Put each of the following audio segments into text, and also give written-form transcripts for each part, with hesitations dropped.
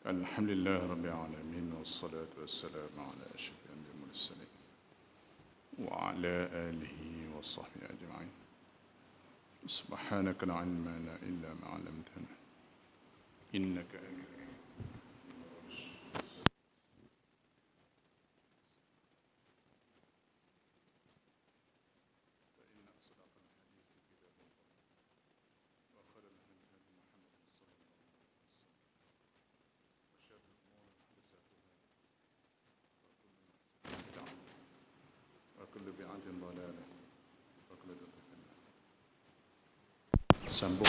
Alhamdulillah Rabbil Alamin wassalatu wassalamu ala asyrafil anbiya'i wal mursalin wa ala alihi wa sahbihi ajma'in. Subhanaka la ilma lana illa ma 'allamtana innaka antal sambung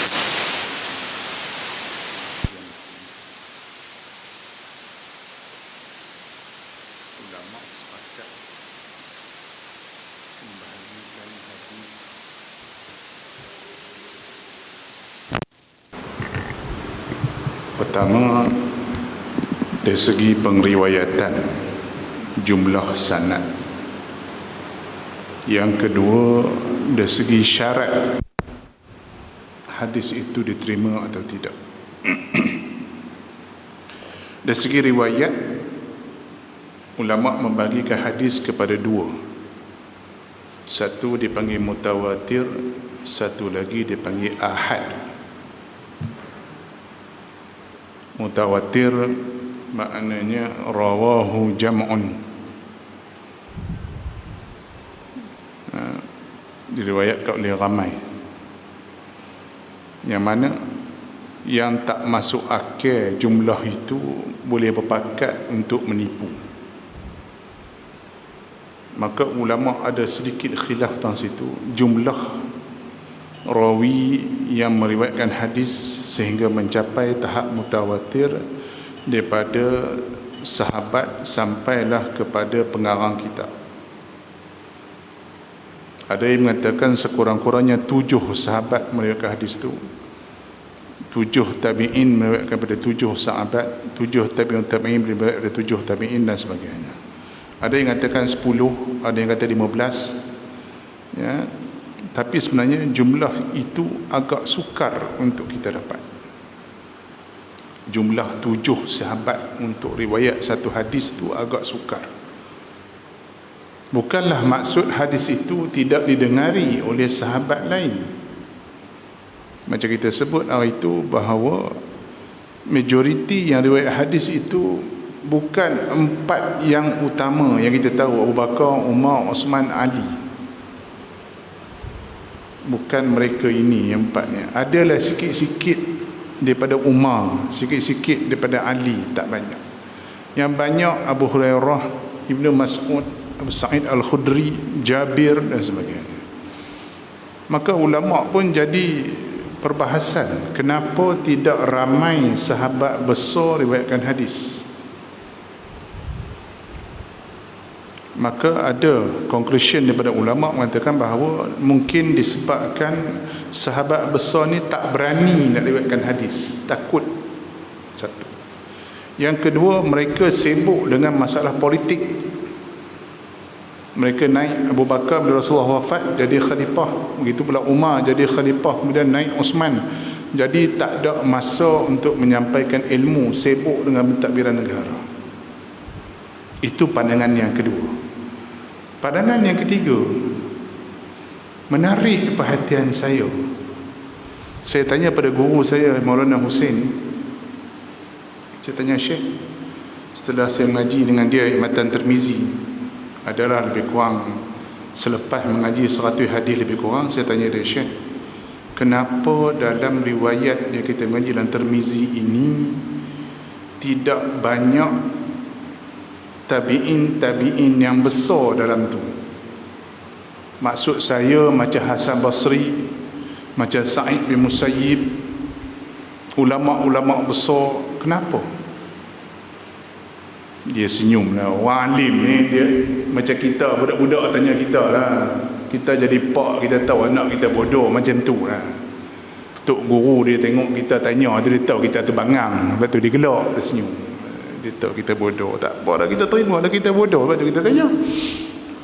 ulama sepakat membahagikan hadis pertama dari segi pengriwayatan jumlah sanad, yang kedua dari segi syarat hadis itu diterima atau tidak. Dari segi riwayat, ulama membagikan hadis kepada dua. Satu dipanggil mutawatir, satu lagi dipanggil ahad. Mutawatir maknanya rawahu jam'un, diriwayatkan oleh ramai, yang mana yang tak masuk akal jumlah itu boleh berpakat untuk menipu. Maka ulama ada sedikit khilaf tentang situ, jumlah rawi yang meriwayatkan hadis sehingga mencapai tahap mutawatir daripada sahabat sampailah kepada pengarang kitab. Ada yang mengatakan sekurang-kurangnya 7 sahabat meriwayatkan hadis itu, 7 tabi'in meriwayatkan pada 7 sahabat, 7 tabi'un tabi'in meriwayatkan pada 7 tabi'in dan sebagainya. Ada yang mengatakan 10, ada yang kata 15, ya. Tapi sebenarnya jumlah itu agak sukar untuk kita dapat. Jumlah 7 sahabat untuk riwayat satu hadis itu agak sukar. Bukanlah maksud hadis itu tidak didengari oleh sahabat lain. Macam kita sebut hari itu bahawa majoriti yang riwayat hadis itu bukan 4 yang utama yang kita tahu, Abu Bakar, Umar, Osman, Ali. Bukan mereka ini yang 4-nya. Adalah sikit-sikit daripada Umar, sikit-sikit daripada Ali, tak banyak. Yang banyak Abu Hurairah, Ibnu Mas'ud, Abu Sa'id Al-Khudri, Jabir dan sebagainya. Maka ulama pun jadi perbahasan, kenapa tidak ramai sahabat besar riwayatkan hadis. Maka ada conclusion daripada ulama mengatakan bahawa mungkin disebabkan sahabat besar ni tak berani nak riwayatkan hadis, takut. Satu. Yang kedua, mereka sibuk dengan masalah politik. Mereka naik Abu Bakar bila Rasulullah wafat jadi khalifah, begitu pula Umar jadi khalifah, kemudian naik Osman, jadi tak ada masa untuk menyampaikan ilmu, sibuk dengan pentadbiran negara. Itu pandangan yang kedua. Pandangan yang ketiga menarik perhatian saya. Saya tanya pada guru saya, Maulana Hussein. Saya tanya, Syekh, setelah saya mengaji dengan dia Matan Tirmizi adalah lebih kurang selepas mengaji 100 hadis lebih kurang, saya tanya dia, Syekh, kenapa dalam riwayat yang kita mengaji dalam Tirmizi ini tidak banyak tabi'in yang besar dalam tu? Maksud saya macam Hasan Basri, macam Sa'id bin Musayyib, ulama-ulama besar. Kenapa? Dia senyum lah. Orang alim ni dia macam kita, budak-budak tanya kita lah. Kita jadi pak, kita tahu anak kita bodoh, macam tu lah. Tok guru dia tengok kita tanya, dia tahu kita tu bangang, lepas tu dia gelak, dia senyum. Dia tahu kita bodoh. Tak apa dah, kita terima dah kita bodoh, lepas tu kita tanya.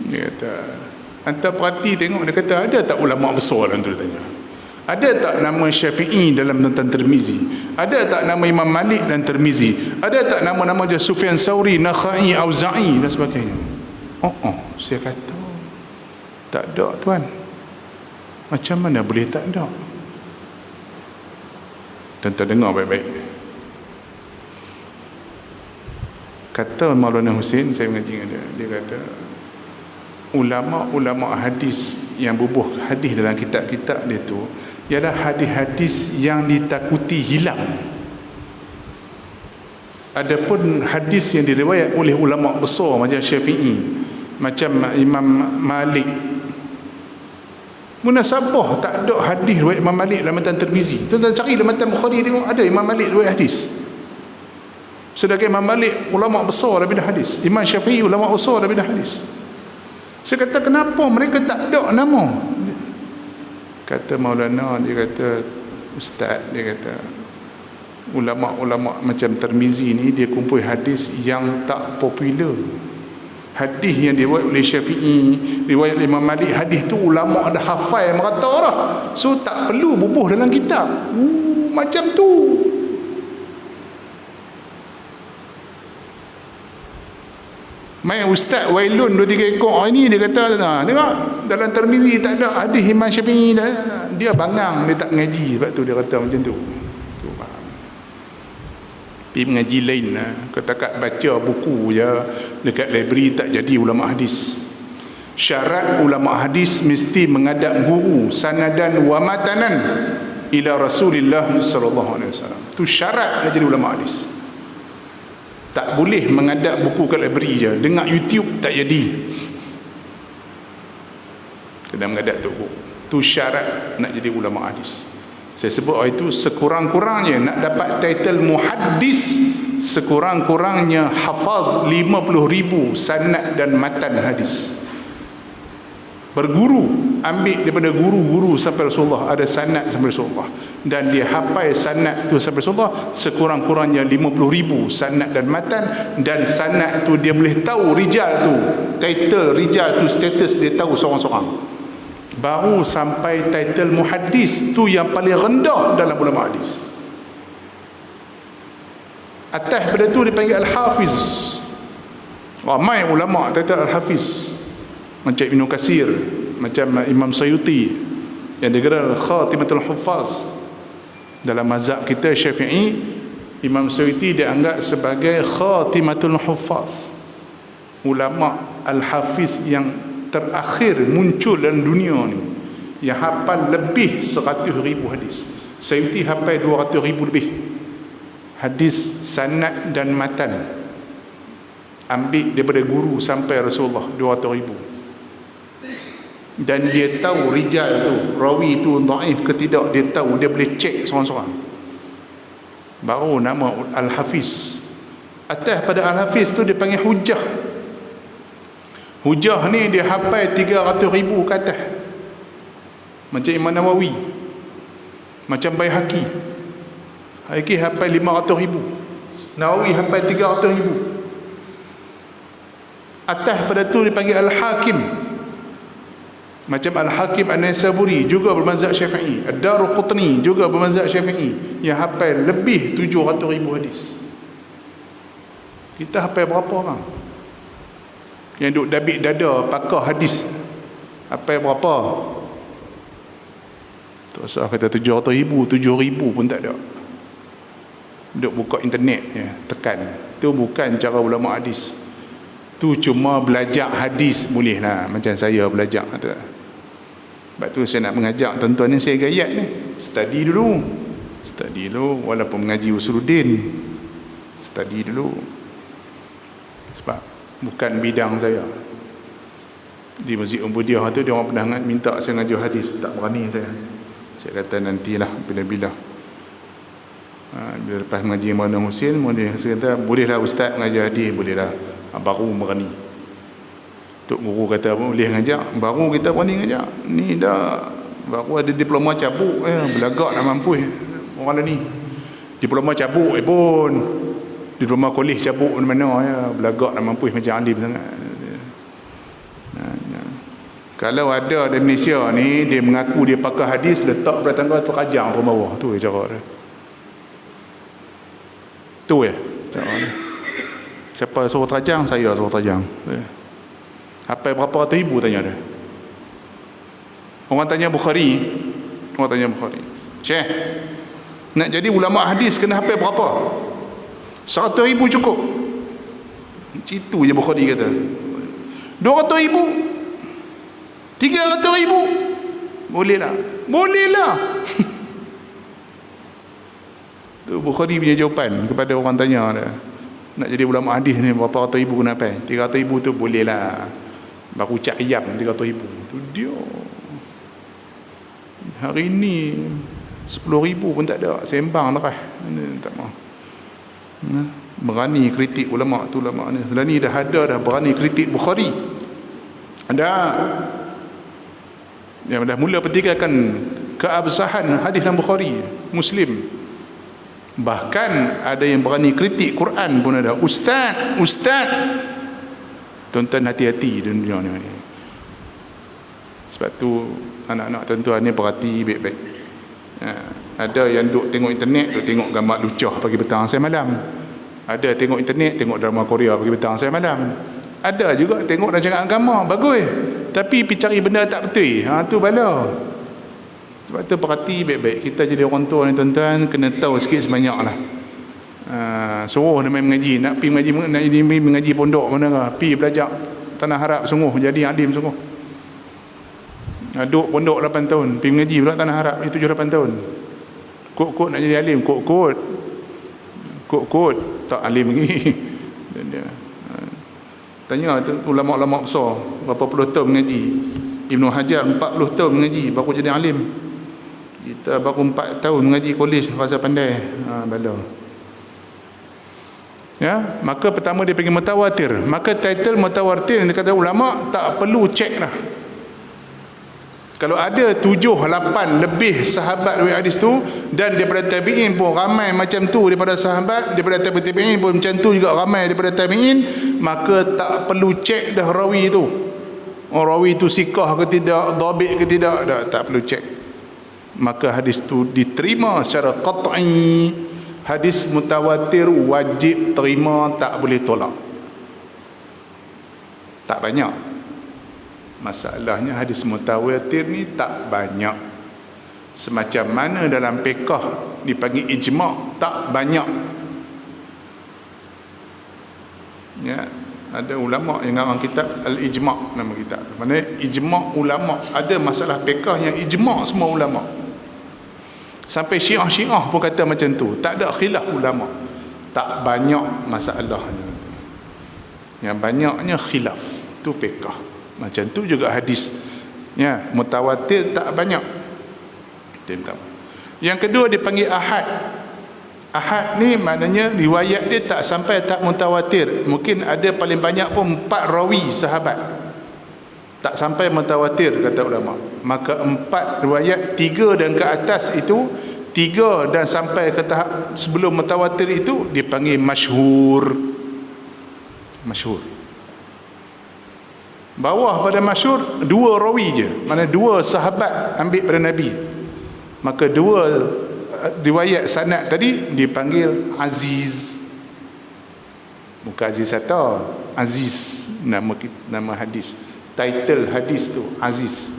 Dia kata, hantar perhati tengok, dia kata ada tak ulama besar dalam tu, dia tanya. Ada tak nama Syafi'i dalam Tentang Tirmizi? Ada tak nama Imam Malik dan Tirmizi? Ada tak nama-nama dia Sufyan Sauri, Nakhai, Auza'i dan sebagainya? Saya kata tak ada, tuan. Macam mana boleh tak ada? Tuan-tuan dengar baik-baik. Kata Maulana Hussein, saya mengaji dengan dia, dia kata ulama-ulama hadis yang bubuh hadis dalam kitab-kitab dia tu ialah hadis-hadis yang ditakuti hilang. Adapun hadis yang diriwayat oleh ulama besar macam Syafi'i, macam Imam Malik, munasabah tak ada hadis riwayat Imam Malik dalam Matan Tirmizi. Tuan-tuan cari dalam Matan Bukhari tengok ada Imam Malik riwayat hadis. Sedangkan Imam Malik ulama besar daripada hadis, Imam Syafi'i ulama besar daripada hadis. Saya kata kenapa mereka tak ada nama? Kata Maulana, dia kata ustaz, dia kata ulama-ulama macam Tirmizi ni dia kumpul hadis yang tak popular. Hadis yang diriwayat oleh Syafi'i, riwayat Imam Malik, hadis tu ulama ada hafal merata dah. So tak perlu bubuh dalam kitab. Macam tu. Main ustaz Wailun 2-3 ekor ini dia kata, tengok dalam Tirmizi tak ada hadis Imam Syafi'i. Dia bangang, dia tak mengaji, sebab tu dia kata macam tu. Tu faham. Pergi mengaji lain lah. Katakan baca buku je dekat library tak jadi ulama hadis. Syarat ulama hadis mesti mengadap guru sanadan wa matanan ila Rasulillah sallallahu alaihi wasallam. Tu syarat dia jadi ulama hadis. Tak boleh mengadap buku kat library je, dengar YouTube tak jadi. Kena mengadap tu buku. Tu syarat nak jadi ulama hadis. Saya sebut itu sekurang-kurangnya nak dapat title muhaddis, sekurang-kurangnya hafaz 50,000 sanad dan matan hadis. Berguru, ambil daripada guru-guru sampai Rasulullah, ada sanad sampai Rasulullah, dan dia hafal sanad tu sampai Rasulullah sekurang-kurangnya 50,000 sanad dan matan. Dan sanad tu dia boleh tahu rijal tu, title rijal tu, status dia tahu seorang-seorang. Baru sampai title muhaddis, tu yang paling rendah dalam ulama hadis. Atas pada tu dipanggil Al-Hafiz. Ramai ulama title Al-Hafiz, macam Ibn Katsir, macam Imam Sayuti yang digelar Khatimatul Huffaz. Dalam mazhab kita Syafi'i, Imam Sayuti dianggap sebagai Khatimatul Huffaz, ulama Al-Hafiz yang terakhir muncul dalam dunia ni, yang hafal lebih 100,000 hadis. Sayuti hafal 200,000 lebih hadis sanad dan matan, ambil daripada guru sampai Rasulullah 200,000. Dan dia tahu rijal tu, rawi tu dhaif ke tidak, dia tahu, dia boleh cek seorang-seorang. Baru nama Al-Hafiz. Atas pada Al-Hafiz tu dia panggil hujah. Hujah ni dia hafal 300,000 ke atas, macam Imam Nawawi, macam Baihaqi. Baihaqi hafal 500,000, Nawawi hafal 300,000. Atas pada tu dipanggil Al-Hakim, macam Al-Hakim An-Naisaburi, juga bermazhab Syafi'i. Ad-Daruqutni juga bermazhab Syafi'i, yang hafal lebih 700,000 hadis. Kita hafal berapa orang? Yang duk dabik dada pakar hadis hafal berapa? Tu asal kata 700,000, 7,000 pun tak ada. Duk buka internet je, tekan. Tu bukan cara ulama hadis. Tu cuma belajar hadis boleh lah, macam saya belajar tu. Sebab tu saya nak mengajak tuan-tuan ni, saya gayat ni, study dulu walaupun mengaji Usuluddin, study dulu. Sebab bukan bidang saya. Di Masjid Umbudiah tu dia orang pernah minta saya ngajar hadis, tak berani saya. Saya kata nantilah bila-bila. Bila lepas mengaji Maulana Hussein, saya kata bolehlah ustaz mengajar hadis, bolehlah. Baru berani. Tok guru kata apa, boleh ngajar, baru kita berani ngajar. Ni dah baru ada diploma cabuk, belagak nak mampu orang ni. Diploma cabuk pun, diploma kolej cabuk mana-mana, belagak nak mampu macam alim sangat. Kalau ada di Malaysia ni, dia mengaku dia pakar hadis, letak pada tangga terkajang ke bawah. Tu cara dia. Tu cara dia. Siapa suruh terkajang? Saya suruh terkajang. Apa berapa ratus ribu tanya dia. Orang tanya Bukhari. Syekh, nak jadi ulama hadis kena hafal berapa? 100,000 cukup. Itu je Bukhari kata. 200,000, 300,000, bolehlah. Tu Bukhari punya jawapan kepada orang tanya dia. Nak jadi ulama hadis ni berapa ratus ribu kena hafal? 300,000 tu bolehlah. Baru cak ayam 300,000. Tu dia. Hari ni 10,000 pun tak ada, sembang dah. Tak mau. Berani kritik ulama tu, ulama ni. Sekarang ni dah ada dah berani kritik Bukhari. Ada. Yang dah mula pertikaikan keabsahan hadis dalam Bukhari, Muslim. Bahkan ada yang berani kritik Quran pun ada. Ustaz. Tuan-tuan hati-hati dunia ni. Sebab tu anak-anak tuan-tuan ni perhati baik-baik. Ada yang duk tengok internet, duk tengok gambar lucah pagi petang saya malam. Ada tengok internet, tengok drama Korea pagi petang saya malam. Ada juga tengok rancangan agama, bagus. Tapi pergi cari benda tak betul. Tu bala. Sebab tu perhati baik-baik. Kita jadi orang tua ni tuan-tuan, kena tahu sikit sebanyak lah. Suruh dia main mengaji. Nak pergi mengaji, nak jadi mengaji pondok mana lah. Pergi belajar tanah harap sungguh, jadi alim sungguh. Duduk pondok 8 tahun, pergi mengaji pula tanah harap 7-8 tahun. Kod-kod nak jadi alim, kod-kod tak alim lagi. Tanya ulama-ulama besar berapa puluh tahun mengaji. Ibnu Hajar 40 tahun mengaji baru jadi alim. Kita baru 4 tahun mengaji kolej rasa pandai. Bala. Ya, maka pertama dia panggil mutawatir. Maka title mutawatir yang dikatakan ulama tak perlu cek dah. Kalau ada 7-8 lebih sahabat riwayat hadis tu, dan daripada tabi'in pun ramai macam tu daripada sahabat, daripada tabi'in pun macam tu juga ramai daripada tabi'in, maka tak perlu cek dah rawi tu. Rawi tu sikah ke tidak, dhabit ke tidak, tak perlu cek. Maka hadis tu diterima secara qat'i. Hadis mutawatir wajib terima, tak boleh tolak. Tak banyak. Masalahnya hadis mutawatir ni tak banyak. Semacam mana dalam fiqh dipanggil ijma', tak banyak. Ya, ada ulama yang ngarang kitab Al-Ijma' nama kitab. Maknanya ijma' ulama. Ada masalah fiqh yang ijma' semua ulama. Sampai Syiah pun kata macam tu. Tak ada khilaf ulama. Tak banyak masalahnya. Yang banyaknya khilaf. Tu fiqh. Macam tu juga hadis. Ya, mutawatir tak banyak. Yang kedua dipanggil ahad. Ahad ni maknanya riwayat dia tak sampai tak mutawatir. Mungkin ada paling banyak pun 4 rawi sahabat. Tak sampai mutawatir kata ulama. Maka 4 riwayat, 3 dan ke atas itu, 3 dan sampai ke tahap sebelum mutawatir itu dipanggil masyhur. Masyhur. Bawah pada masyhur 2 rawi je. Mana 2 sahabat ambil pada Nabi. Maka 2 riwayat sanad tadi dipanggil aziz. Bukan aziz sata, aziz nama hadis. Title hadis tu aziz.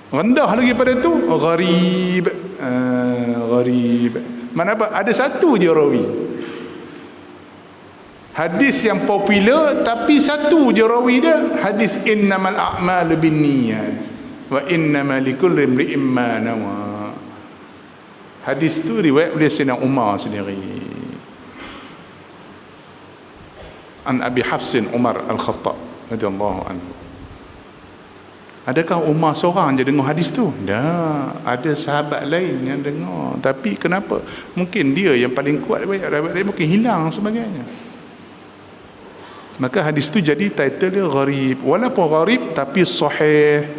Rendah lagi pada tu gharib. Gharib. Mana apa? Ada satu je rawi. Hadis yang popular tapi satu je rawi dia, hadis innamal a'malu binniyat wa innamal likulli imri'in ma nawa. Hadis tu riwayat oleh Sayyidina Umar sendiri. An Abi Hafsin Umar Al-Khattab radhiyallahu anhu. Adakah Umar seorang je dengar hadis tu? Dah, ada sahabat lain yang dengar. Tapi kenapa? Mungkin dia yang paling kuat riwayat dia mungkin hilang sebagainya. Maka hadis tu jadi title dia gharib. Walaupun gharib tapi sahih.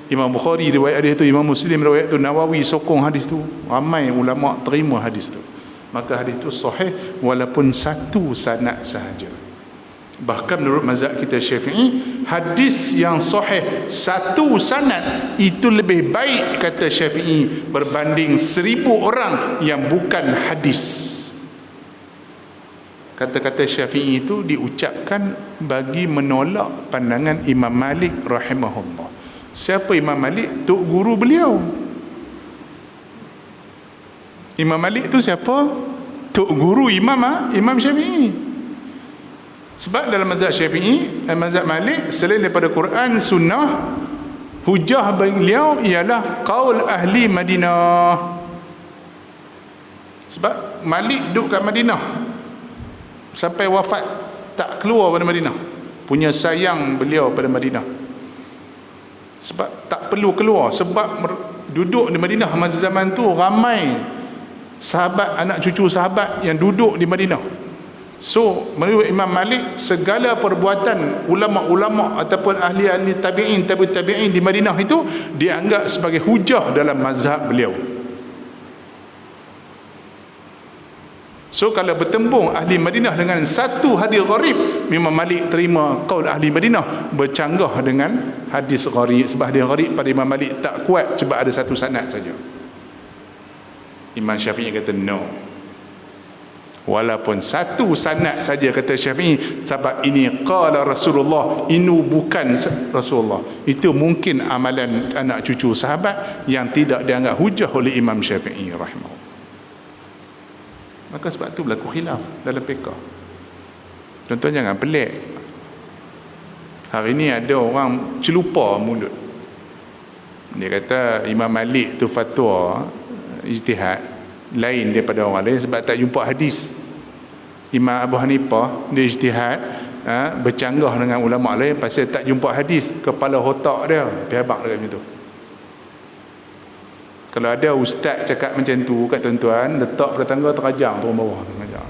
Imam Bukhari riwayat dia tu, Imam Muslim riwayat tu, Nawawi sokong hadis tu. Ramai ulama terima hadis tu. Maka hadis tu sahih walaupun satu sanad sahaja. Bahkan menurut mazhab kita Syafi'i, hadis yang sahih satu sanad itu lebih baik, kata Syafi'i, berbanding 1000 orang yang bukan hadis. Kata-kata Syafi'i itu diucapkan bagi menolak pandangan Imam Malik rahimahullah. Siapa Imam Malik? Tok guru beliau. Imam Malik itu siapa? Tok guru Imam Syafi'i. Sebab dalam mazhab Syafi'i, mazhab Malik, selain daripada Quran, sunnah, hujah bagi beliau ialah qaul ahli Madinah. Sebab Malik duduk kat Madinah sampai wafat, tak keluar pada Madinah. Punya sayang beliau pada Madinah, sebab tak perlu keluar, sebab duduk di Madinah masa zaman tu ramai sahabat, anak cucu sahabat yang duduk di Madinah. So menurut Imam Malik, segala perbuatan ulama-ulama ataupun ahli-ahli tabi'in, tabi'in di Madinah itu dianggap sebagai hujah dalam mazhab beliau. So kalau bertembung ahli Madinah dengan satu hadis gharib, Imam Malik terima qaul ahli Madinah bercanggah dengan hadis gharib. Sebab hadis gharib pada Imam Malik tak kuat, sebab ada satu sanad saja. Imam Syafi'i kata no, walaupun satu sanad saja, kata Syafi'i, sebab ini qala Rasulullah, ini bukan Rasulullah, itu mungkin amalan anak cucu sahabat yang tidak dianggap hujah oleh Imam Syafi'i rahimahullah. Maka sebab tu berlaku khilaf dalam fiqh. Contoh, jangan pelik, hari ni ada orang celupa mulut. Dia kata Imam Malik tu fatwa ijtihad lain daripada orang lain sebab tak jumpa hadis. Imam Abu Hanifah dia ijtihad, bercanggah dengan ulama lain pasal tak jumpa hadis. Kepala otak dia biabak dekat macam tu. Kalau ada ustaz cakap macam tu kat tuan-tuan, letak pada tangga, terajang turun bawah, terajang.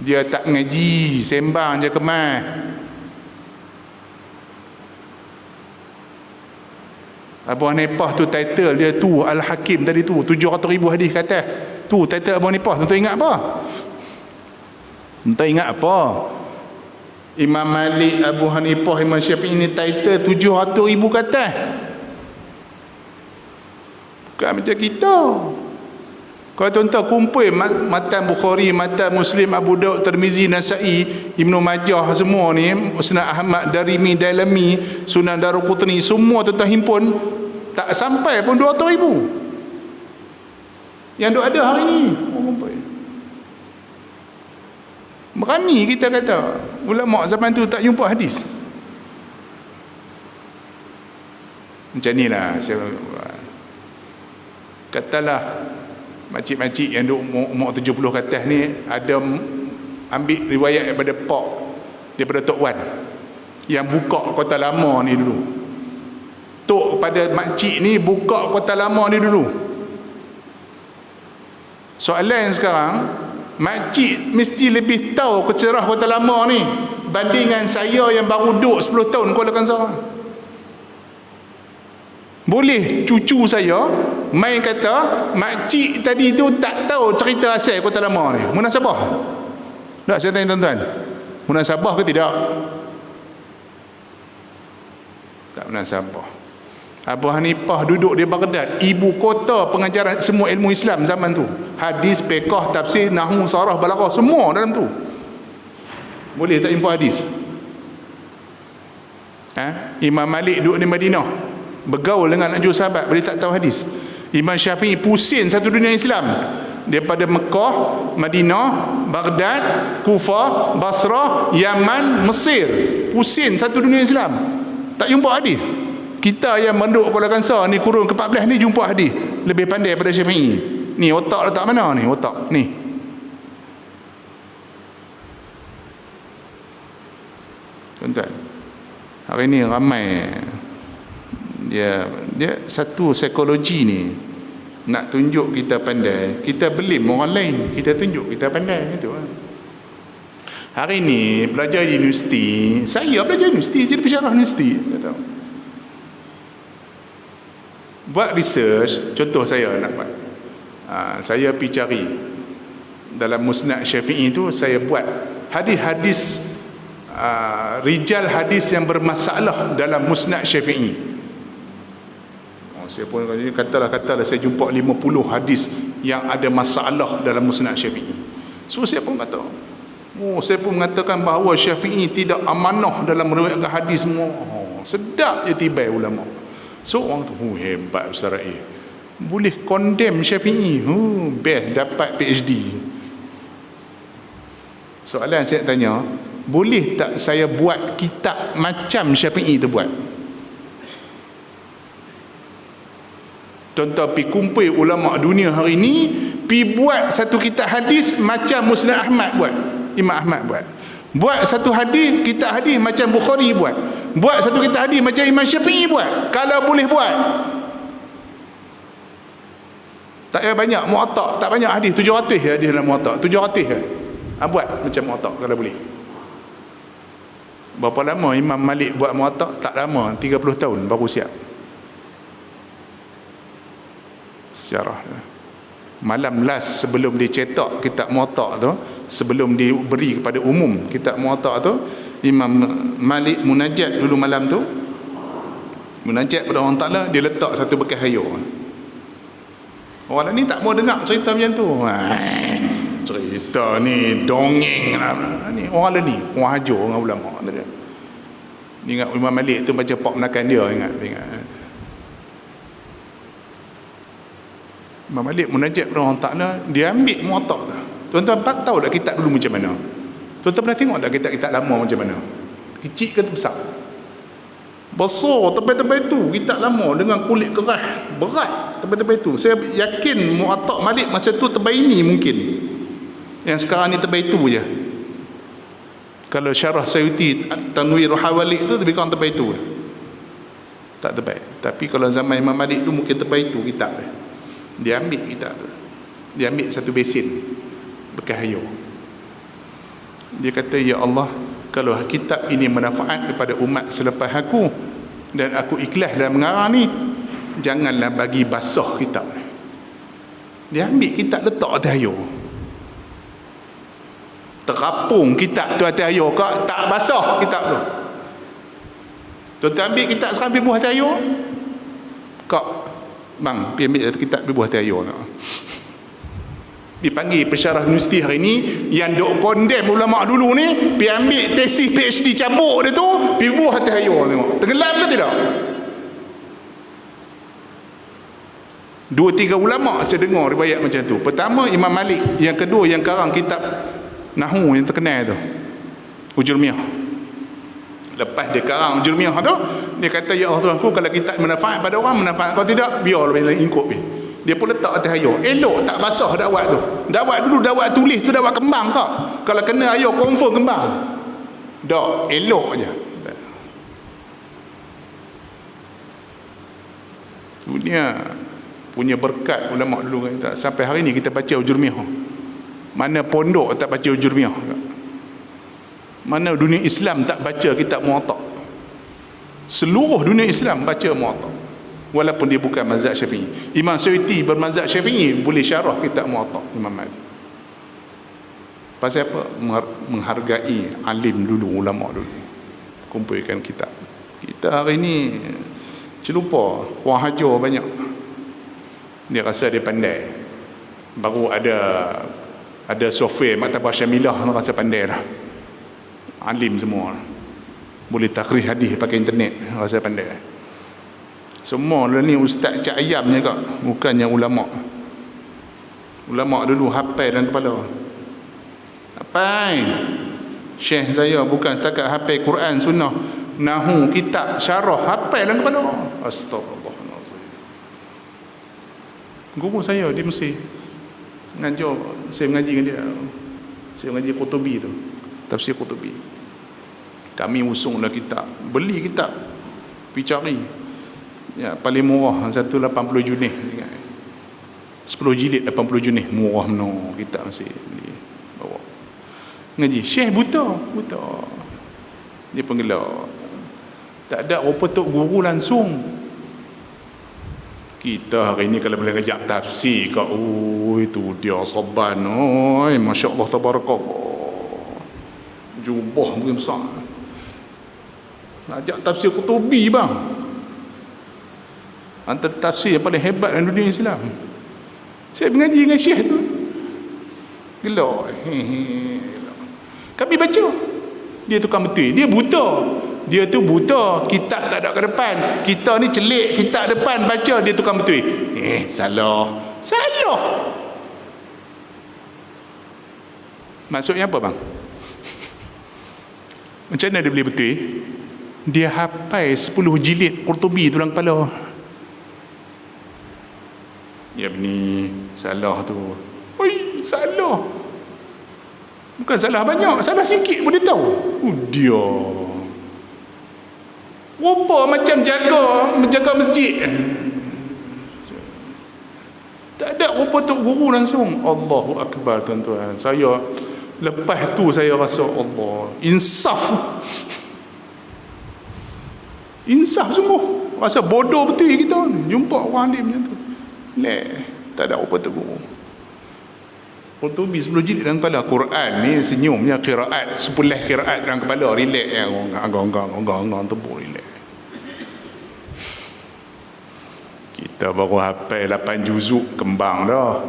Dia tak ngaji, sembang je kemas. Abu Hanifah tu title dia tu Al-Hakim tadi tu 700,000 hadis kata. Tu title Abu Hanifah. Tuan ingat apa? Tuan ingat apa? Imam Malik, Abu Hanifah, Imam Syafi'i ni title 700,000 kata. Bukan macam kita. Kalau tuan-tuan kumpul matan Bukhari, matan Muslim, Abu Daud, Tirmizi, Nasa'i, Ibnu Majah, semua ni, Musnad Ahmad, Darimi, Dailami, Sunan Daruqutni, semua tuan-tuan himpun, tak sampai pun 200,000 yang duk ada hari ni. Berani kita kata ulama zaman tu tak jumpa hadis. Macam ni lah saya katalah, makcik-makcik yang duk umur 70 ke atas ni ada ambil riwayat daripada Pak, daripada Tok Wan yang buka Kota Lama ni dulu. Tok pada makcik ni buka Kota Lama ni dulu. Soalan sekarang, makcik mesti lebih tahu kecerah Kota Lama ni bandingan saya yang baru duduk 10 tahun Kuala Kangsar. Boleh cucu saya main kata makcik tadi tu tak tahu cerita asal Kota Lama ni. Munasabah? Tak, saya tanya tuan-tuan, munasabah ke tidak? Tak munasabah. Abu Hanifah duduk di Baghdad, ibu kota pengajaran semua ilmu Islam zaman tu. Hadis, fiqh, tafsir, nahwu, sarah, balaghah, semua dalam tu. Boleh tak jumpa hadis? Imam Malik duduk di Madinah, bergaul dengan anak cucu sahabat, boleh tak tahu hadis? Imam Syafi'i pusing satu dunia Islam, daripada Mekah, Madinah, Baghdad, Kufah, Basrah, Yaman, Mesir, pusing satu dunia Islam, tak jumpa hadis. Kita yang menduk Kuala Kangsar ni kurun ke-14 ni jumpa hadis, lebih pandai daripada Syafi'i. Ni otak letak mana ni? Otak ni. Tuan-tuan, hari ni ramai dia satu psikologi ni nak tunjuk kita pandai, kita belim orang lain, kita tunjuk kita pandai gitu. Hari ni belajar di universiti, saya belajar universiti, jadi pensyarah universiti, kata buat research. Contoh saya nak buat, saya pergi cari dalam Musnad Syafi'i itu saya buat hadis-hadis rijal hadis yang bermasalah dalam Musnad Syafi'i. Saya pun katalah saya jumpa 50 hadis yang ada masalah dalam Musnad Syafi'i. So saya pun kata, saya pun mengatakan bahawa Syafi'i tidak amanah dalam meriwayatkan hadis semua. Sedap je tibai ulama. So orang tu, hebat Ustaz Raif, boleh condemn Syafi'i. Best dapat PhD. Soalan saya tanya, boleh tak saya buat kitab macam Syafi'i tu buat? Tuan-tuan pergi kumpul ulama dunia hari ni, pergi buat satu kitab hadis macam Musnad Ahmad buat, Imam Ahmad buat. Buat satu hadis, kitab hadis macam Bukhari buat. Buat satu kitab hadis macam Imam Syafi'i buat. Kalau boleh buat. Tak payah banyak Muwatta', tak banyak hadis, 700 hadis dalam Muwatta', 700 je. Buat macam Muwatta' kalau boleh. Berapa lama Imam Malik buat Muwatta'? Tak lama, 30 tahun baru siap. Sejarah. Malam last sebelum dicetak kitab Muwatta' tu, sebelum diberi kepada umum kitab Muwatta' tu, Imam Malik munajat dulu malam tu. Munajat pada Allah Ta'ala, dia letak satu bekas hayur. Orang ni tak mau dengar cerita macam tu. Cerita ni dongeng lah. Ni orang ni, orang hajar, orang ulama. Dia ingat Imam Malik tu baca pak menakan dia, ingat. Imam Malik munajat pada Allah Ta'ala, dia ambil Muwatta' tu. Tuan-tuan tahu tak kitab dulu macam mana? Tuan-tuan pernah tengok tak kitab-kitab lama macam mana? Kecil ke besar? Besar tebal-tebal itu kitab lama dengan kulit keras, berat tebal-tebal itu. Saya yakin Muwatta' Malik masa tu tebal ini mungkin. Yang sekarang ni tebal itu je. Kalau Syarah Sayuti Tanwirul Hawalik itu lebih kurang tebal itu. Tak tebal. Tapi kalau zaman Imam Malik tu mungkin tebal itu kitab dia. Dia ambil kitab tu. Dia ambil satu besin bekas hayur. Dia kata, ya Allah, kalau kitab ini manfaat kepada umat selepas aku dan aku ikhlas dalam mengarang ni, janganlah bagi basah kitab ni. Dia ambil kitab letak atas hayur. Terapung kitab tu atas hayur, kak tak basah kitab tu. Tuan-tuan ambil kitab sekarang pergi buah atas hayur, kak bang, pergi ambil satu kitab pergi buah atas hayur nak. Dipanggil pensyarah universiti hari ni yang dok condemn ulama dulu ni, pergi ambil tesis PhD cabuk dia tu, pergi buah atas hayur, tengok tenggelam ke tidak. 2-3 ulama saya dengar riwayat macam tu. Pertama Imam Malik, yang kedua yang karang kitab Nahu yang terkenal tu, Ujurmiyah. Lepas dia karang Ujurmiyah tu, dia kata, ya Allah Tuhanku, kalau kitab manfaat pada orang, manfaat kau tidak, biar lain ikut pergi. Dia pun letak atas hayur. Elok tak basah dakwat tu. Dakwat dulu, dakwat tulis tu dakwat kembang kak. Kalau kena hayur confirm kembang. Tak, elok je. Dunia punya berkat ulama dulu kata. Sampai hari ni kita baca Ujurmiyah. Mana pondok tak baca Ujurmiyah? Mana dunia Islam tak baca kitab Muwatta'? Seluruh dunia Islam baca Muwatta'. Walaupun dia bukan mazhab Syafi'i. Imam Suyuti bermazhab Syafi'i, boleh syarah kitab Muwatta' Imam Malik. Pasal apa? Menghargai alim dulu, ulama dulu. Kumpulkan kitab. Kita hari ni celupa, orang hajar banyak. Dia rasa dia pandai. Baru ada software Maktabah Syamilah, rasa pandai dah. Alim semua. Boleh takrih hadis pakai internet, rasa pandai. Semua ni ustaz cak ayamnya kak, bukannya ulama. Ulama dulu hafal dalam kepala. Hafal. Syekh saya bukan setakat hafal Quran sunnah, nahu, kitab, syarah, hafal dalam kepala. Astagfirullahaladzim. Guru saya di Mesir ngajar, saya mengaji dengan dia. Saya mengaji Qurtubi tu, tafsir Qurtubi. Kami usunglah kitab, beli kitab, pergi cari. Ya, paling murah satu 80 junih. 10 jilid 80 junih, murah meno kitab masih beli. Bawa. Ngaji, Syekh buta. Dia penggelak. Tak ada apa tok guru langsung. Kita hari ni kalau boleh ngajak tafsir kat, itu dia saban, Masya Allah, tabarakallah, jubah mungkin besar. Ngajak tafsir Qutubi bang, antara tafsir yang paling hebat dalam dunia Islam. Saya mengaji dengan Syekh tu, gelak. Kami baca, dia tukang betul, dia buta. Dia tu buta, kitab tak ada ke depan. Kita ni celik, kitab depan baca, dia tukang betul. Salah. Maksudnya apa bang? Macam mana dia boleh betul? Dia hafal 10 jilid Qurtubi tu dalam kepala. Ya ni salah tu. Salah. Bukan salah banyak, salah sikit pun dia tahu. Dia rupa macam menjaga masjid. Tak ada rupa tok guru langsung. Allahu Akbar tuan-tuan. Saya lepas tu saya rasa Allah, insaf sungguh. Rasa bodoh betul kita jumpa orang alim macam tu. Tak ada rupa tok guru. Qurtubi 10 jilid dalam kepala. Quran ni senyumnya qiraat, 10 qiraat dalam kepala, relax ya, orang tebuk relax. Kita baru hafal 8 juzuk, kembang dah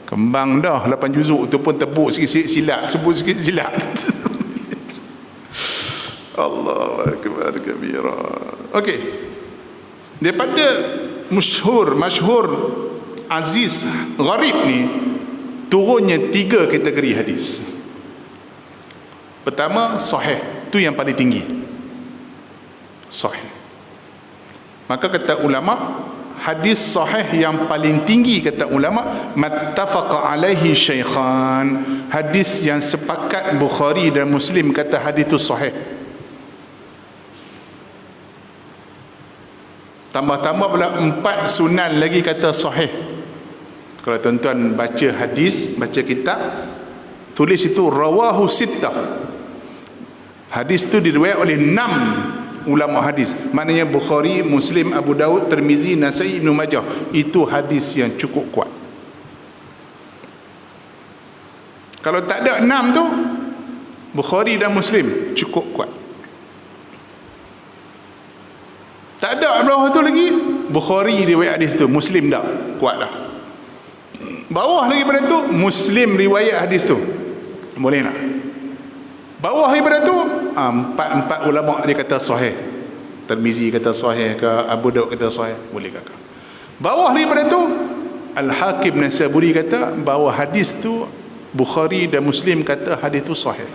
8 juzuk tu pun tebuk sikit-sikit silap, sebut sikit silap. Allahu akbar kabira. Okey, daripada masyhur aziz gharib ni turunnya 3 kategori hadis. Pertama, sahih, tu yang paling tinggi, sahih. Maka kata ulama, hadis sahih yang paling tinggi kata ulama, mattafaqa alaihi syaikhan, hadis yang sepakat Bukhari dan Muslim kata hadis itu sahih. Tambah-tambah pula 4 sunan lagi kata sahih. Kalau tuan-tuan baca hadis, baca kitab, tulis itu rawahu sittah. Hadis itu diriwayat oleh 6 ulama hadis. Maknanya Bukhari, Muslim, Abu Daud, Tirmizi, Nasai, Ibnu Majah. Itu hadis yang cukup kuat. Kalau tak ada 6 tu, Bukhari dan Muslim cukup kuat. Tak ada bawah tu lagi, Bukhari riwayat hadis tu, Muslim dah kuat dah. Bawah lagi pada tu, Muslim riwayat hadis tu, boleh nak? Bawah daripada tu, empat ulama tadi kata sahih. Tirmizi kata sahih ke, Abu Daud kata sahih, boleh kakak. Bawah daripada tu, Al-Hakim Naisaburi kata bahawa hadis tu Bukhari dan Muslim kata hadis tu sahih,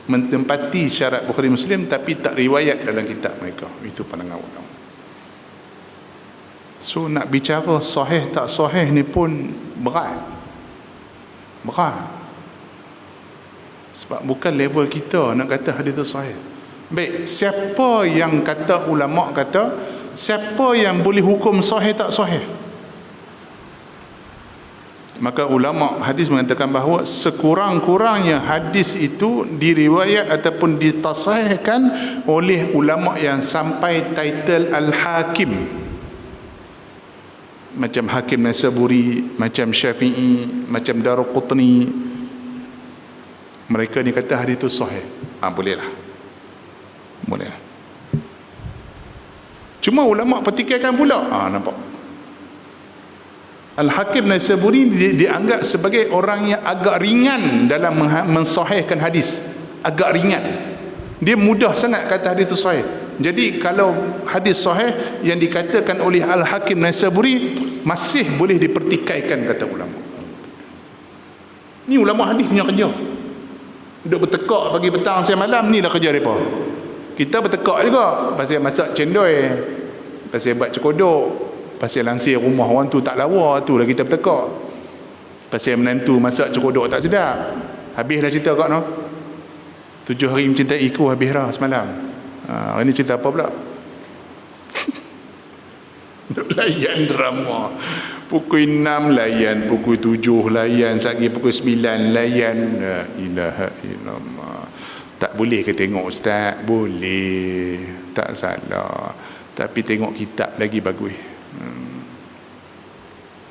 menempati syarat Bukhari Muslim, tapi tak riwayat dalam kitab mereka. Itu pandangan ulama. So nak bicara sahih tak sahih ni pun berat. Sebab bukan level kita nak kata hadis itu sahih. Baik, siapa yang kata, ulama kata, siapa yang boleh hukum sahih tak sahih? Maka ulama hadis mengatakan bahawa sekurang-kurangnya hadis itu diriwayat ataupun ditasahihkan oleh ulama yang sampai title Al-Hakim. Macam Hakim Naisaburi, macam Syafi'i, macam Daruqutni. Mereka ni kata hadis itu sahih. Bolehlah. Cuma ulama pertikaikan pula. Nampak? Al-Hakim Naisaburi dianggap sebagai orang yang agak ringan dalam mensahihkan hadis. Agak ringan. Dia mudah sangat kata hadis itu sahih. Jadi kalau hadis sahih yang dikatakan oleh Al-Hakim Naisaburi masih boleh dipertikaikan kata ulama. Ni ulama hadis punya kerja. Duduk bertekak pagi petang siang malam, ni dah kerja mereka. Kita bertekak juga pasal masak cendol, pasal buat cekodok, pasal lansir rumah orang tu tak lawa, tu lah kita bertekak. Pasal menantu masak cekodok tak sedap. Habislah cerita kak no. 7 hari mencintai ku habis dah semalam. Hari ni cerita apa pula? Layan drama. Pukul 6 layan, pukul 7 layan, sagi pukul 9 layan. La ilaha illallah. Tak boleh ke tengok ustaz? Boleh, tak salah. Tapi tengok kitab lagi bagus.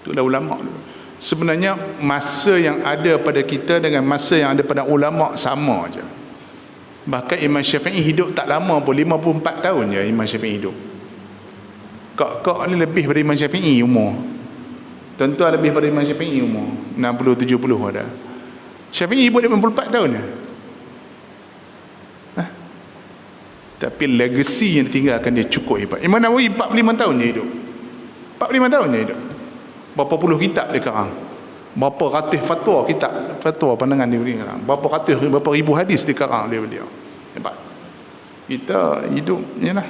Itulah ulama dulu. Sebenarnya masa yang ada pada kita dengan masa yang ada pada ulama sama aja. Bahkan Imam Syafi'i hidup tak lama pun, 54 tahun je Imam Syafi'i hidup. Kak ni lebih daripada Imam Syafi'i umur. Tuan-tuan lebih daripada Imam Syafi'i umur 60-70 ada. Syafi'i hidup 54 tahun je. Tapi legasi yang ditinggalkan dia cukup hebat. Imam Nawawi 45 tahun je hidup. 45 tahun je hidup. Berapa puluh kitab dia karang. Berapa ratus fatwa pandangan dia beri karang. Berapa ribu hadis dia karang dia beliau. Hebat. Kita hidup ni lah.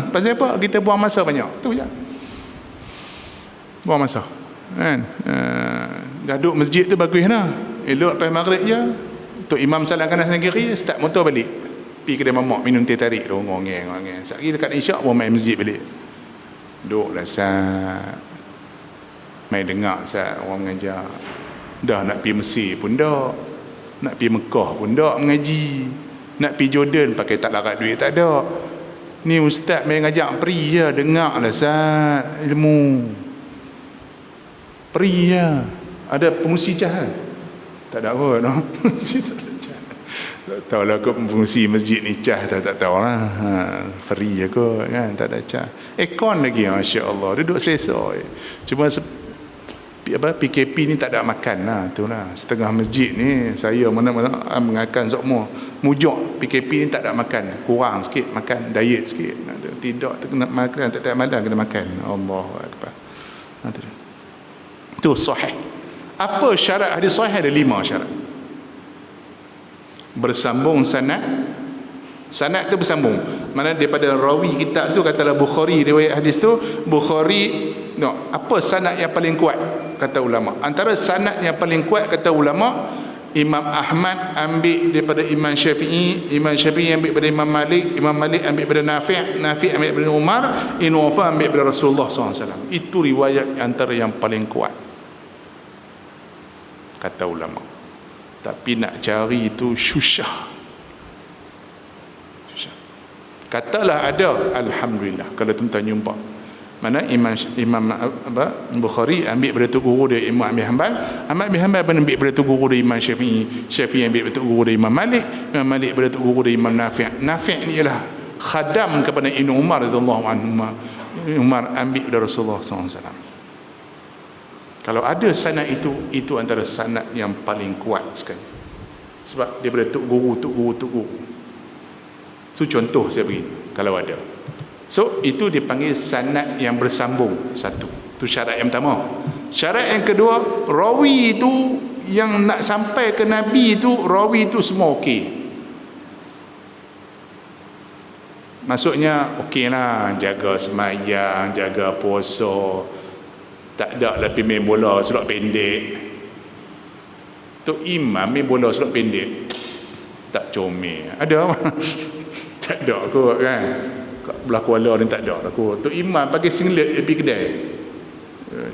Pasal apa? Kita buang masa banyak. Tu je. Buang masa. Kan? Dah duduk masjid tu bagus lah. Elok lepas maghrib je. Tok Imam salam kanan salam kiri, start motor balik. Pergi kedai mamak minum teh tarik tu, ngongeng. Sekali dekat isyak pun main masjid balik. Duduk lah sat. Main dengar sat orang mengajar. Dah nak pergi Mesir pun dah. Nak pergi Mekah pun dah mengaji. Nak pergi Jordan pakai tak larat duit tak ada. Ni ustaz main ngajak peri je, dengar lah sat ilmu. Peri je. Ada pengusi cahaya? Tak ada apa no. Tak tahu lah kot fungsi masjid ni cah tak tahu lah. Free je kot kan, tak ada cah. Aircon lagi, Masya Allah, duduk selesa. Cuma PKP ni tak ada makan lah, tu lah. Setengah masjid ni saya mana-mana mengakan semua. Mujuk PKP ni tak ada makan, kurang sikit makan, diet sikit. Tidak kena makan, tak malam kena makan. Allahu Akbar. Tu sahih. Apa syarat hadis sahih? Ada 5 syarat. Bersambung sanad. Sanad tu bersambung. Mana daripada rawi kitab tu, katalah Bukhari riwayat hadis tu, Bukhari apa sanad yang paling kuat kata ulama? Antara sanad yang paling kuat kata ulama, Imam Ahmad ambil daripada Imam Syafi'i, Imam Syafi'i ambil daripada Imam Malik, Imam Malik ambil daripada Nafi', Nafi' ambil daripada Umar, Ibn Wafah ambil daripada Rasulullah SAW. Itu riwayat antara yang paling kuat kata ulama. Tapi nak cari itu susah. Katalah ada, alhamdulillah. Kalau tuan-tuan jumpa mana Imam Bukhari ambil daripada tu guru dia Imam Ahmad bin Hanbal, Ahmad bin Hanbal ambil daripada tu guru dia Imam Syafi'i, Syafi'i ambil daripada tu guru dia Imam Malik, Imam Malik daripada tu guru dia Imam Nafi'. Nafi' ni ialah khadam kepada Ibn Umar radhiyallahu anhu. Umar ambil dari Rasulullah SAW. Kalau ada sanad itu antara sanad yang paling kuat sekali. Sebab daripada tok guru. So contoh saya beri kalau ada. So itu dipanggil sanad yang bersambung. Satu. Itu syarat yang pertama. Syarat yang kedua, rawi itu yang nak sampai ke Nabi itu, rawi itu semua okey. Maksudnya okeylah, jaga sembahyang, jaga puasa. Tak ada lah pergi main bola selok pendek. Tok Imam main bola selok pendek tak comel. Ada tak ada kot kan. Kat belah Kuala ni tak ada aku. Tok Imam pakai singlet pergi kedai.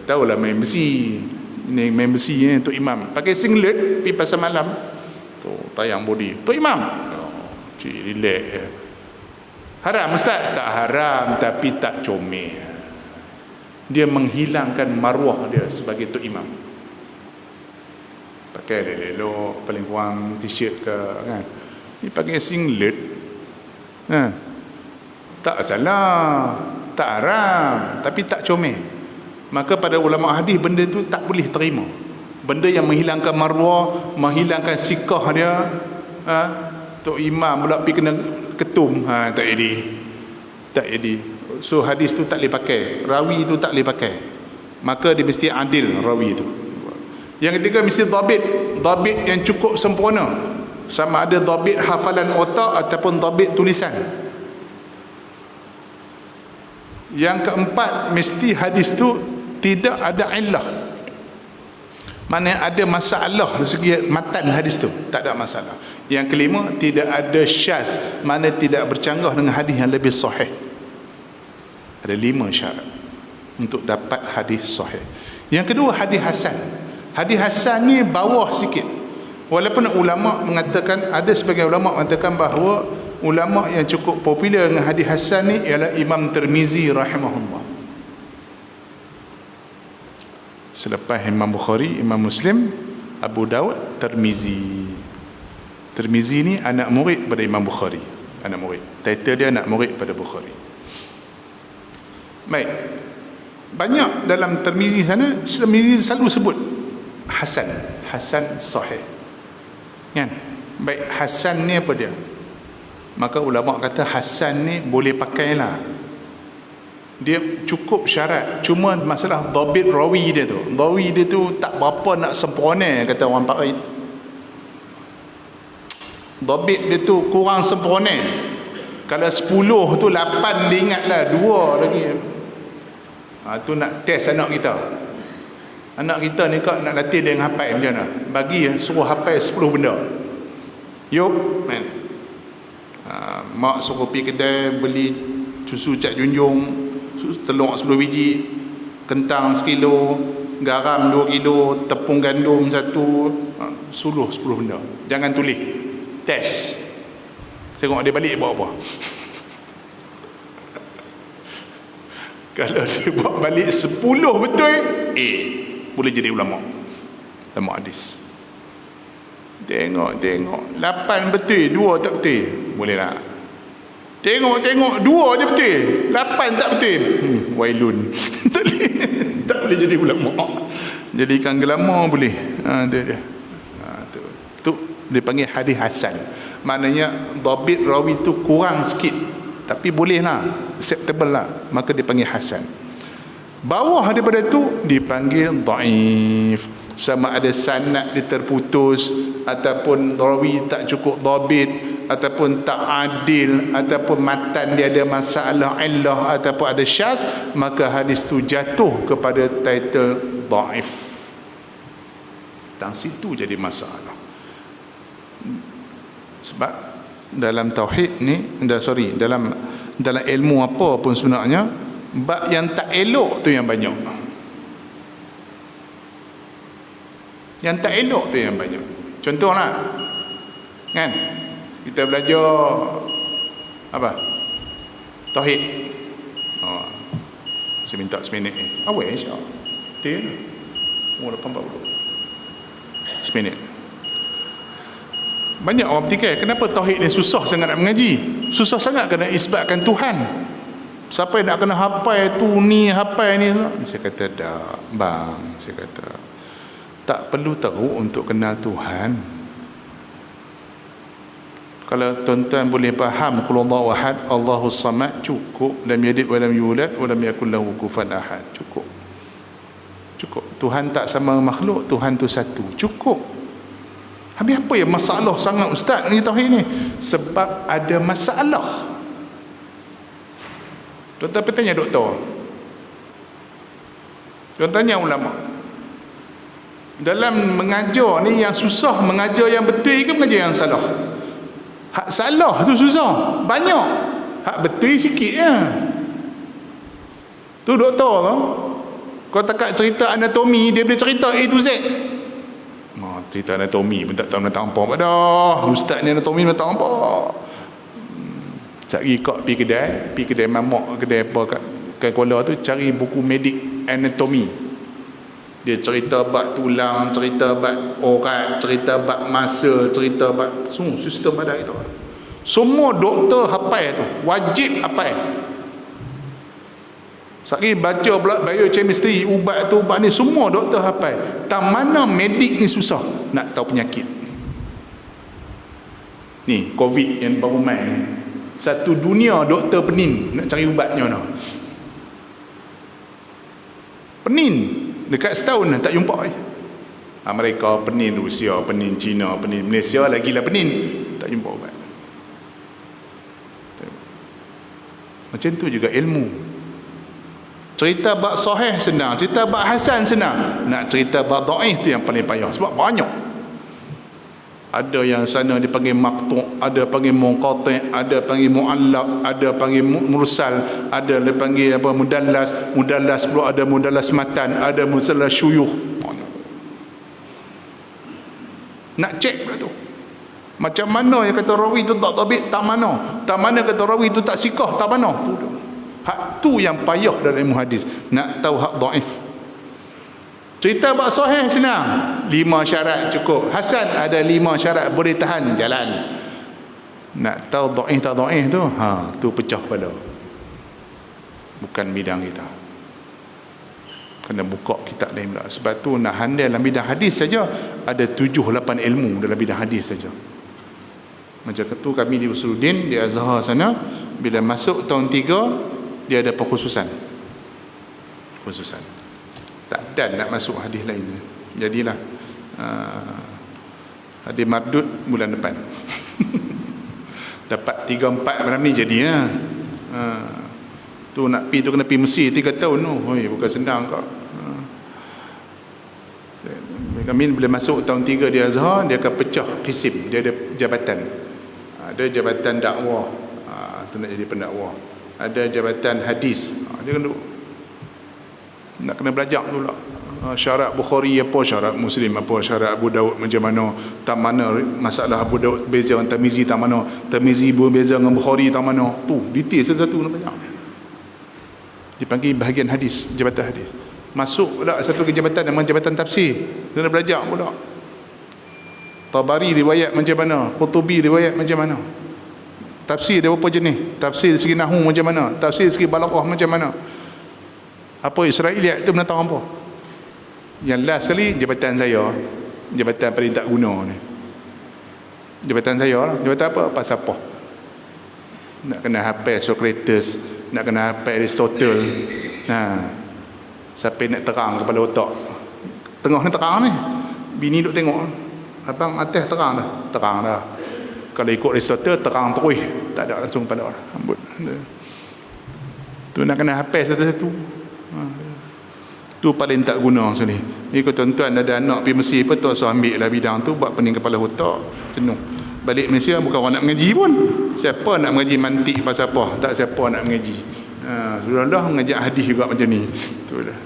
Tahulah main besi. Ni main besi ni Tok Imam pakai singlet pergi pasar malam. Tu tayang body. Tok Imam. Cik relax. Haram ustaz? Tak haram, tapi tak comel. Dia menghilangkan maruah dia sebagai tok imam. Pakai elok, paling kurang t-shirt ke kan. Ni pakai singlet. Tak salah, tak haram, tapi tak comel. Maka pada ulama hadis benda tu tak boleh terima. Benda yang menghilangkan maruah, menghilangkan sikah dia. Tok imam pula pergi kena ketum. Tak jadi. So hadis tu tak boleh pakai, rawi tu tak boleh pakai. Maka dia mesti adil rawi tu. Yang ketiga mesti dhabit yang cukup sempurna. Sama ada dhabit hafalan otak ataupun dhabit tulisan. Yang keempat, mesti hadis tu tidak ada illah. Mana ada masalah dari segi matan hadis tu, tak ada masalah. Yang kelima, tidak ada syaz, mana tidak bercanggah dengan hadis yang lebih sahih. Ada 5 syarat untuk dapat hadis sahih. Yang kedua, hadis hasan. Hadis hasan ni bawah sikit. Walaupun ulama mengatakan, ada sebagian ulama mengatakan bahawa ulama yang cukup popular dengan hadis hasan ni ialah Imam Tirmizi rahimahullah. Selepas Imam Bukhari, Imam Muslim, Abu Daud, Tirmizi. Tirmizi ni anak murid pada Imam Bukhari, anak murid. Title dia anak murid pada Bukhari. Baik. Banyak dalam Tirmizi sana, Tirmizi selalu sebut Hasan, Hasan sahih. Kan? Baik, Hasan ni apa dia? Maka ulama kata Hasan ni boleh pakailah. Dia cukup syarat, cuma masalah dhabit rawi dia tu. Rawi dia tu tak berapa nak sempurna, kata orang Pak Raid. Dhabit dia tu kurang sempurna. Kalau 10 tu 8 dia ingatlah, 2 lagi. Tu nak test anak kita. Anak kita ni kak nak latih dia hafal macam mana? Bagi suruh hafal 10 benda. Yuk, man. Mak suruh pergi kedai beli susu Cak Junjung, telur 10 biji, kentang 1 kilo, garam 2 kilo, tepung gandum 1, suluh 10 benda. Jangan tulis. Test. Tengok dia balik buat apa. Kalau dia buat balik 10 betul, boleh jadi ulama hadis. Tengok 8 betul, 2 tak betul, boleh tak? Tengok 2 je betul, 8 tak betul, wailun. tak boleh jadi ulama. Jadikan gelama boleh. Tu dipanggil hadis hasan. Maknanya dhabit rawi tu kurang sikit, tapi bolehlah, acceptable lah, maka dipanggil hasan. Bawah daripada tu dipanggil dhaif. Sama ada sanad dia terputus, ataupun rawi tak cukup dhabit, ataupun tak adil, ataupun matan dia ada masalah illah, ataupun ada syaz, maka hadis tu jatuh kepada title dhaif. Tang situ jadi masalah. Sebab dalam tauhid ni, dalam ilmu apa pun sebenarnya, bab yang tak elok tu yang banyak. Yang tak elok tu yang banyak. Contohlah, kan, kita belajar apa? Tauhid. Saya minta seminit ni. Awal insya-Allah. Dia 8:40. Seminit. Banyak orang berfikir, kenapa tauhid ni susah sangat nak mengaji? Susah sangat kena isbatkan Tuhan. Siapa yang nak kena hafal tu ni, hafal ni? Saya kata tak, bang. Saya kata tak perlu tahu untuk kenal Tuhan. Kalau tuan-tuan boleh faham qul huwallahu ahad, Allahus samad, cukup. Lam yalid wa lam yulad wa lam yakul lahu kufuwan ahad, cukup. Tuhan tak sama makhluk, Tuhan tu satu, cukup. Habis apa yang masalah sangat ustaz ni tauhid ni? Sebab ada masalah. Tuan-tuan bertanya doktor, tuan tanya ulama, dalam mengajar ni yang susah mengajar yang betul ke mengajar yang salah? Hak salah tu susah banyak, hak betul sikit je. Tu doktor tu, kau takat cerita anatomi, dia boleh cerita A to Z. Cerita anatomi pun tak tahu nak apa dah. Ustaz ni anatomi nak tahu apa. Cari kak pergi kedai mamak, kedai apa kat Kuala tu, cari buku medik anatomi. Dia cerita bab tulang, cerita bab orat, cerita bab masa, cerita bab semua sistem ada itu. Semua doktor hafal tu, wajib hafal. Sekali baca pula biochemistry, ubat tu, ubat ni, semua doktor hafal. Tak mana medik ni susah nak tahu penyakit. Ni COVID yang baru main ni, satu dunia doktor penin nak cari ubatnya no. Penin dekat setahun tak jumpa. Amerika penin, Rusia penin, China penin, Malaysia lagilah penin, tak jumpa ubat. Macam tu juga ilmu. Cerita bab sahih senang, cerita bab hasan senang. Nak cerita bab dhaif tu yang paling payah, sebab banyak. Ada yang sana dipanggil maqtu', ada panggil munqati', ada panggil mu'allaq, ada panggil mursal, ada dipanggil apa mudallas pula, ada mudallas matan, ada mudallas syuyukh. Nak cek pula tu. Macam mana yang kata rawi tu tak tabik, tak mana. Tak mana kata rawi tu tak sikah, tak mana. Tu. Hak tu yang payah dalam ilmu hadis, nak tahu hak dhaif. Cerita bab sahih senang. 5 syarat cukup. Hasan ada 5 syarat boleh tahan jalan. Nak tahu dhaif tak dhaif tu, tu pecah pada. Bukan bidang kita. Kena buka kitab lain pula. Sebab tu nak handal dalam bidang hadis saja ada 7-8 ilmu dalam bidang hadis saja. Macam tu kami di Usuluddin di Azhar sana, bila masuk tahun 3 dia ada perkhususan. Tak dan nak masuk hadis lain. Jadilah hadis mardud bulan depan. Dapat 3-4 malam ni jadi tu nak pi tu kena pi Mesir 3 tahun tu. Bukan senang kau. Kami bila masuk tahun 3 di Azhar, dia akan pecah kisim, dia ada jabatan. Ada jabatan dakwah, tu nak jadi pendakwah. Ada jabatan hadis, dia nak kena belajar dulu lah. Syarat Bukhari apa, syarat Muslim apa, syarat Abu Daud macam mana, tak mana masalah Abu Daud beza dengan Tirmizi, tak mana Tirmizi berbeza dengan Bukhari, tak mana, tu detail satu-satu nak banyak. Dipanggil bahagian hadis, jabatan hadis. Masuk pula satu ke jabatan nama jabatan tafsir, kena belajar pula. Tabari riwayat macam mana, Qutubi riwayat macam mana, tafsir dia berapa jenis, tafsir segi nahwu macam mana, tafsir segi balaghah macam mana, apa Israiliyat itu menentang apa. Yang last sekali jabatan saya, jabatan paling tak guna ni, jabatan saya, jabatan apa, pasapah. Nak kena hafal Socrates, nak kena hafal Aristotle. Siapa nak terang kepala otak, tengah ni terang ni, bini duk tengok, abang atas terang dah. Kalau ikut Aristotle terang terus, tak ada langsung pada orang. Tu nak kena hafal satu-satu. Tu paling tak guna sekali. Ikut tuan-tuan ada anak pergi Mesir pun tak usah ambil lah bidang tu, buat pening kepala otak, jenuh. Balik Malaysia bukan orang nak mengaji pun. Siapa nak mengaji mantik pasal apa? Tak siapa nak mengaji. Sudah dah mengajak hadis juga macam ni. Tu dah.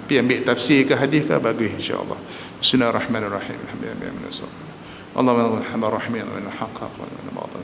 Pergi ambil tafsir ke hadis ke bagus insya-Allah. Bismillahirrahmanirrahim. Alhamdulillah. Allahumma rahmina wa haqqa wa batil.